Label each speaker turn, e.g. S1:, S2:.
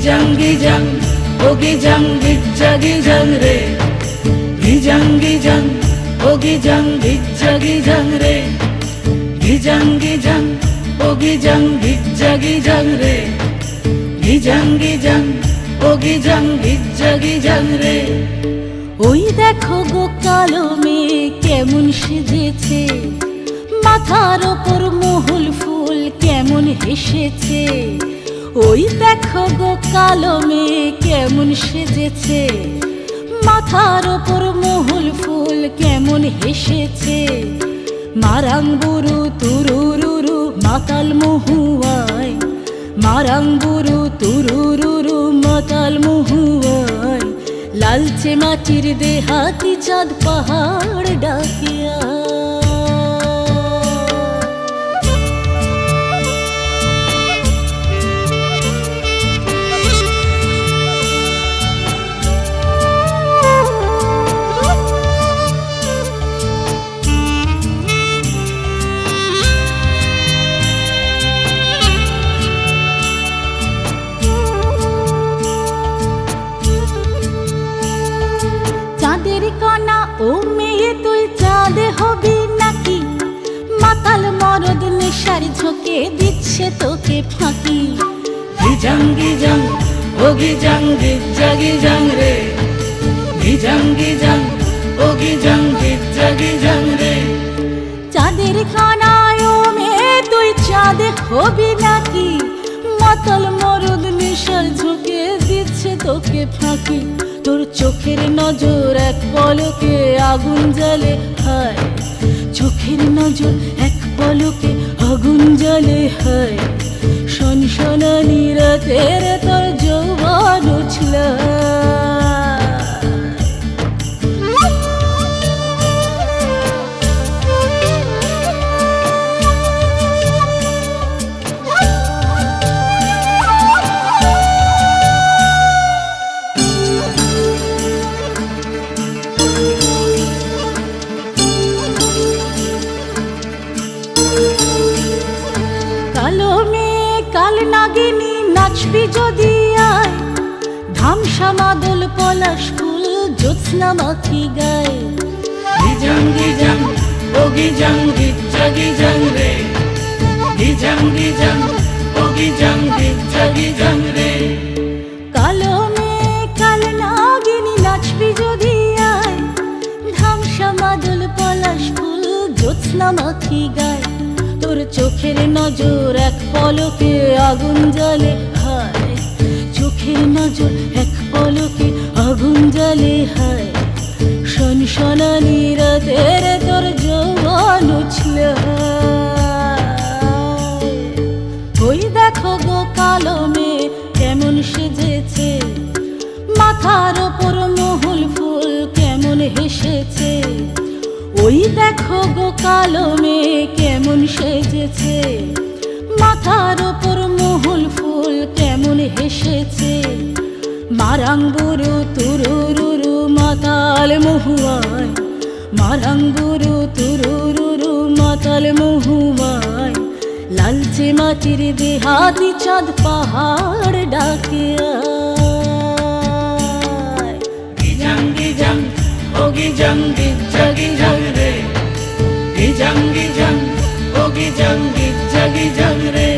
S1: gijang oh gijang gijang re gijang oh gijang re gijang oh gijang re gijang oh gijang re।
S2: ওই দেখো গো কালো মেয়ে কেমন সেজেছে, মাথার ওপর মহুল ফুল কেমন হেসেছে। ওই দেখো গো কালো মেয়ে কেমন সেজেছে, মাথার ওপর মহুল ফুল কেমন হেসেছে। মারাং বুরু তুরুরুরু মাতাল মহুয়ায়, মারাং বুরু তুরুরুরু মাতাল মহুয়ায়। লালচে মাটির দেহাতি চাঁদ পাহাড় ডাকিয়া। চাঁদের কণা ও মেয়ে তুই চাঁদে হবি নাকি, মাতাল মরদ নেশার ঝোঁকে দিচ্ছে তোকে ফাঁকি।
S1: গিজাং ও গিজাং রে গিজাং ও গিজাং রে।
S2: চাঁদের কণা ও মেয়ে তুই চাঁদে হবি নাকি, মাতাল মরদ নেশার ঝোঁকে দিচ্ছে তোকে ফাঁকি। তোর চোখের নজর এক পলকে আগুন জ্বলে হায়, চোখের নজর এক পলকে আগুন জ্বলে হায়। সনসনানি রাতের তোর যৌবন উছল। কালো মেয়ে কাল নাগিনী নাচবি যদি আয়, ধামসা মাদল পলাশ ফুল জ্যোৎস্না মাখি গায়।
S1: গিজাং ও গিজাং রে গিজাং ও গিজাং রে।
S2: কালো মেয়ে কাল নাগিনী নাচবি যদি আয়, ধামসা মাদল পলাশ ফুল জ্যোৎস্না মাখি গায়। তোর চোখের নজর এক পলকে আগুন জ্বলে হায়, চোখের নজর এক পলকে আগুন জ্বলে হায়। সনসনানি রাতের তোর যৌবন উছল। ওই দেখো গো কালো মেয়ে কেমন সেজেছে, মাথার ওপর মহুল ফুল কেমন হেসেছে। ওই দেখো গো কালো মেয়ে কেমন সেজেছে, মাথার ওপর মহুল ফুল কেমন হেসেছে। মারাং বুরু তুরুরুরু মাতাল মহুয়ায়, মারাং বুরু তুরুরুরু মাতাল মহুয়ায়। লালচে মাটির দেহাতি চাঁদ পাহাড় ডাকিয়া।
S1: গিজাং ও গিজাং রে গিজাং ও গিজাং রে।